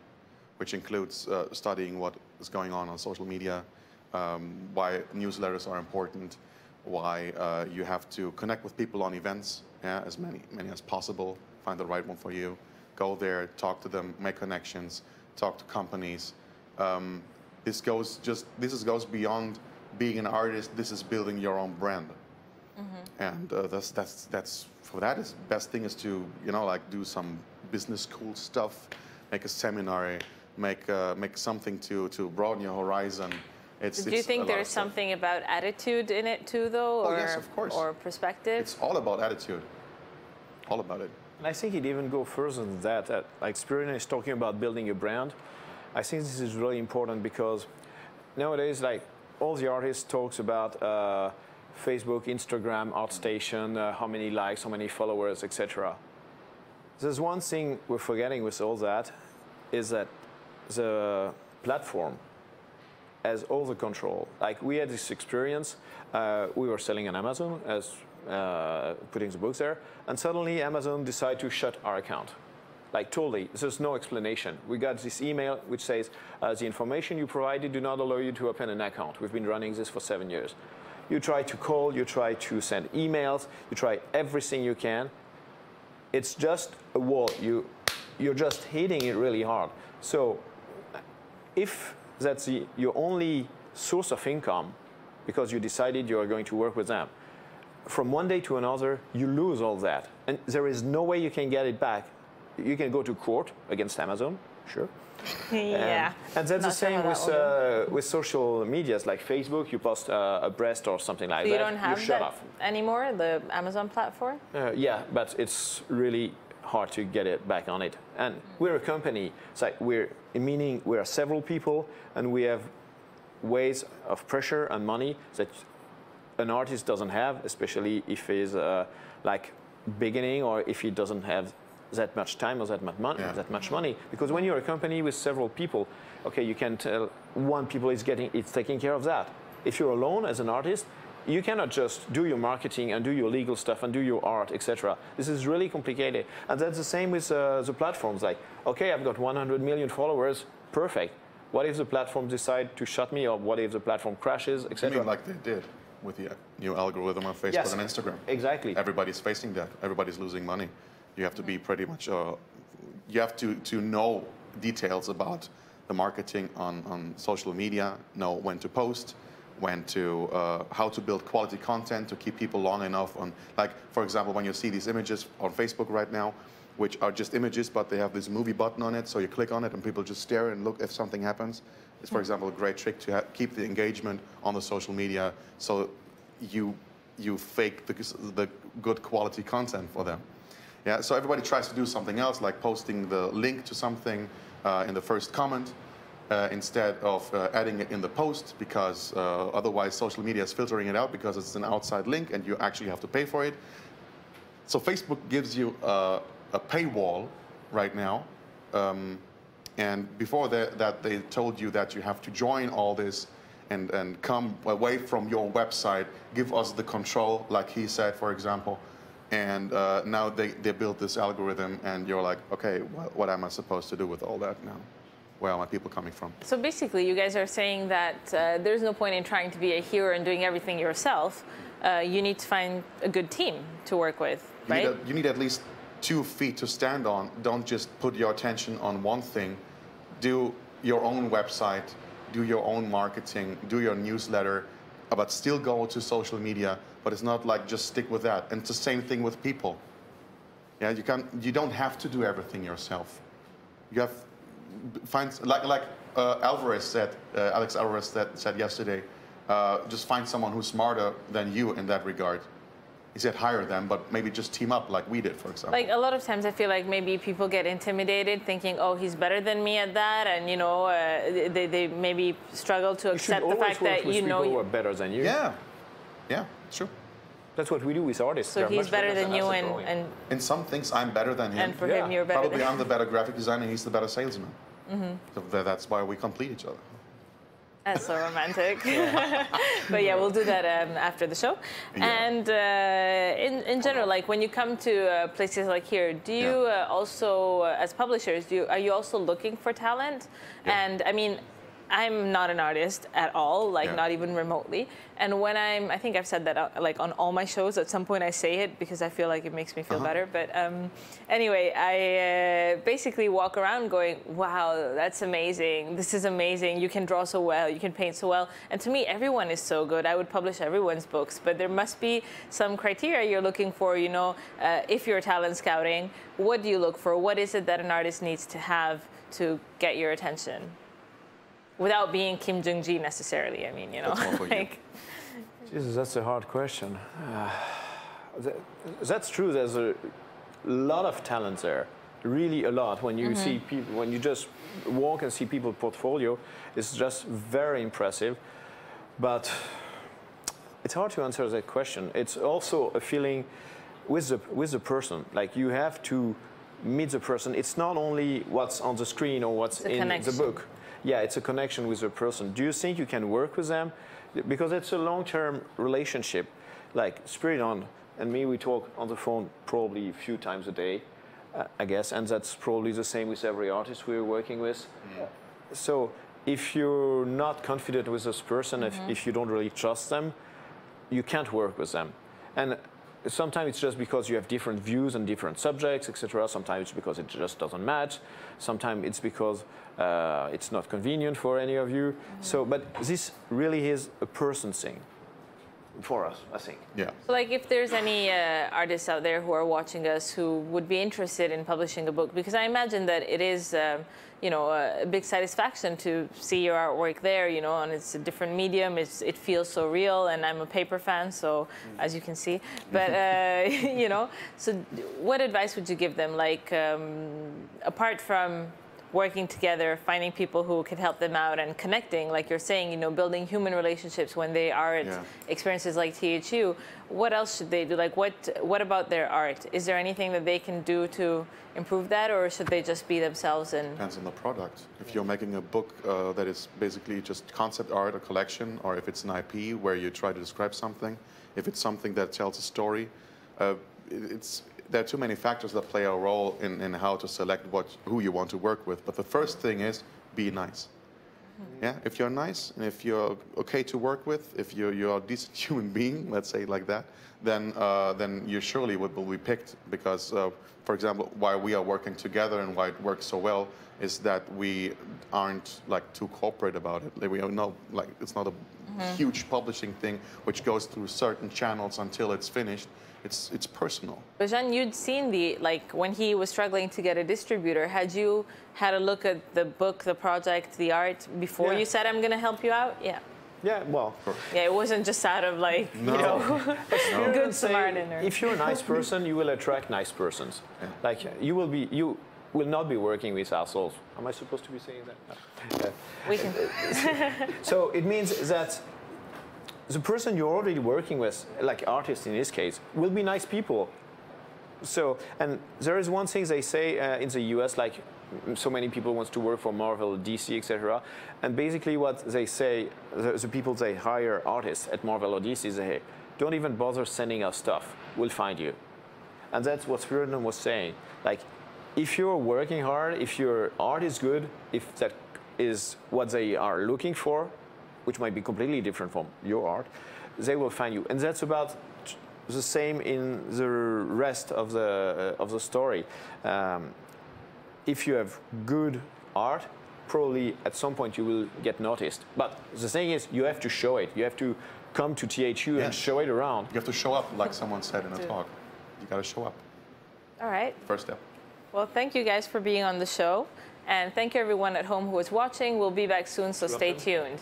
which includes studying what is going on social media, why newsletters are important, why you have to connect with people on events, as many as possible, find the right one for you, go there, talk to them, make connections, talk to companies. This goes beyond being an artist. This is building your own brand, and that's for that is best thing is to do some business school stuff, make a seminar, make something to broaden your horizon. Do you think there's something about attitude in it too, though? Oh, yes, of course. Or perspective? It's all about attitude. All about it. And I think it even go further than that. Like Spirina is talking about building a brand. I think this is really important because nowadays, like all the artists talks about Facebook, Instagram, ArtStation, how many likes, how many followers, etc. There's one thing we're forgetting with all that, is that the platform has all the control. Like we had this experience, we were selling on Amazon as putting the books there, and suddenly Amazon decided to shut our account. Like totally, there's no explanation. We got this email which says, the information you provided do not allow you to open an account. We've been running this for 7 years. You try to call, you try to send emails, you try everything you can. It's just a wall. You're just hitting it really hard. So if that's your only source of income, because you decided you are going to work with them, from one day to another, you lose all that. And there is no way you can get it back. You can go to court against Amazon, sure. Yeah. And that's the same with social medias like Facebook. You post a breast or something like that. You don't have shut that off. anymore, the Amazon platform? Yeah, but it's really hard to get it back on it. And we're a company. It's like meaning we are several people, and we have ways of pressure and money that an artist doesn't have, especially if he's like beginning or if he doesn't have that much time or that much money. Because when you're a company with several people, okay, you can tell one people is taking care of that. If you're alone as an artist, you cannot just do your marketing and do your legal stuff and do your art, etc. This is really complicated. And that's the same with the platforms. Like, okay, I've got 100 million followers, perfect. What if the platform decide to shut me, or what if the platform crashes, etc.? You mean like they did with the new algorithm on Facebook and Instagram? Exactly. Everybody's facing that. Everybody's losing money. You have to be pretty much, you have to know details about the marketing on social media, know when to post, when to, how to build quality content to keep people long enough on, like, for example, when you see these images on Facebook right now, which are just images, but they have this movie button on it, so you click on it and people just stare and look if something happens. It's, for example, a great trick to keep the engagement on the social media, so you fake the good quality content for them. Yeah, so everybody tries to do something else, like posting the link to something in the first comment instead of adding it in the post, because otherwise social media is filtering it out because it's an outside link and you actually have to pay for it. So Facebook gives you a paywall right now, and before that they told you that you have to join all this and come away from your website, give us the control, like he said, for example. And now they built this algorithm, and you're like, okay, what am I supposed to do with all that now? Where are my people coming from? So basically, you guys are saying that there's no point in trying to be a hero and doing everything yourself. You need to find a good team to work with, right? You need at least 2 feet to stand on. Don't just put your attention on one thing. Do your own website, do your own marketing, do your newsletter, but still go to social media. But it's not like just stick with that. And it's the same thing with people. Yeah, you don't have to do everything yourself. You have like Alvarez said, Alex Alvarez said yesterday, just find someone who's smarter than you in that regard. He said hire them, but maybe just team up like we did, for example. Like a lot of times I feel like maybe people get intimidated thinking, oh, he's better than me at that, and you know, they maybe struggle to accept the fact that you know people who are better than you. Yeah, yeah, sure. That's what we do with artists. So he's better than you, and in some things I'm better than him. And for him, you're better. Probably I'm the better graphic designer, he's the better salesman. Mm-hmm. So that's why we complete each other. That's so romantic. But yeah, we'll do that after the show. Yeah. And in general, like when you come to places like here, do you also, as publishers, are you also looking for talent? Yeah. And I mean, I'm not an artist at all, like not even remotely. And when I think I've said that like on all my shows, at some point I say it because I feel like it makes me feel better. But anyway, I basically walk around going, wow, that's amazing. This is amazing. You can draw so well. You can paint so well. And to me, everyone is so good. I would publish everyone's books. But there must be some criteria you're looking for, you know, if you're talent scouting. What do you look for? What is it that an artist needs to have to get your attention? Without being Kim Jung-ji necessarily, I mean, you know. Like, Jesus, that's a hard question. That's true. There's a lot of talent there, really a lot. When you see people, when you just walk and see people's portfolio, it's just very impressive. But it's hard to answer that question. It's also a feeling with the person. Like you have to meet the person. It's not only what's on the screen or what's in the book. Yeah, it's a connection with the person. Do you think you can work with them? Because it's a long-term relationship. Like Spiridon and me, we talk on the phone probably a few times a day, I guess, and that's probably the same with every artist we're working with. So if you're not confident with this person, if you don't really trust them, you can't work with them. And sometimes it's just because you have different views on different subjects, etc. Sometimes it's because it just doesn't match. Sometimes it's because it's not convenient for any of you. So, but this really is a person thing for us, I think. Yeah. So like if there's any artists out there who are watching us who would be interested in publishing a book, because I imagine that it is, you know, a big satisfaction to see your artwork there, you know, and it's a different medium. It feels so real, and I'm a paper fan, so as you can see. But, you know, so what advice would you give them? Like, apart from working together, finding people who could help them out and connecting, like you're saying, you know, building human relationships when they are at experiences like THU, what else should they do? Like, what about their art? Is there anything that they can do to improve that, or should they just be themselves? And depends on the product. If you're making a book that is basically just concept art, a collection, or if it's an IP where you try to describe something, if it's something that tells a story, there are too many factors that play a role in how to select who you want to work with. But the first thing is be nice. Yeah, if you're nice and if you're okay to work with, if you're a decent human being, let's say it like that, then you surely will be picked. Because, for example, why we are working together and why it works so well is that we aren't like too corporate about it. Like, we are not like it's not a huge publishing thing which goes through certain channels until it's finished. It's personal. But Jean, you'd seen like when he was struggling to get a distributor, had you had a look at the book, the project, the art before you said, I'm going to help you out? Yeah. Yeah, well. Yeah, it wasn't just out of like, you know, good Samaritan. If you're a nice person, you will attract nice persons. Yeah. Like you will not be working with assholes. Am I supposed to be saying that? No. We can. So it means that the person you're already working with, like artists in this case, will be nice people. So, and there is one thing they say in the US, like so many people want to work for Marvel, DC, etc. And basically what they say, the people they hire artists at Marvel or DC, they say, don't even bother sending us stuff, we'll find you. And that's what Spiridon was saying. Like, if you're working hard, if your art is good, if that is what they are looking for, which might be completely different from your art, they will find you. And that's about the same in the rest of the story. If you have good art, probably at some point you will get noticed. But the thing is, you have to show it. You have to come to THU and show it around. You have to show up, like someone said in a talk. You got to show up. All right. First step. Well, thank you guys for being on the show. And thank you everyone at home who is watching. We'll be back soon, so stay tuned.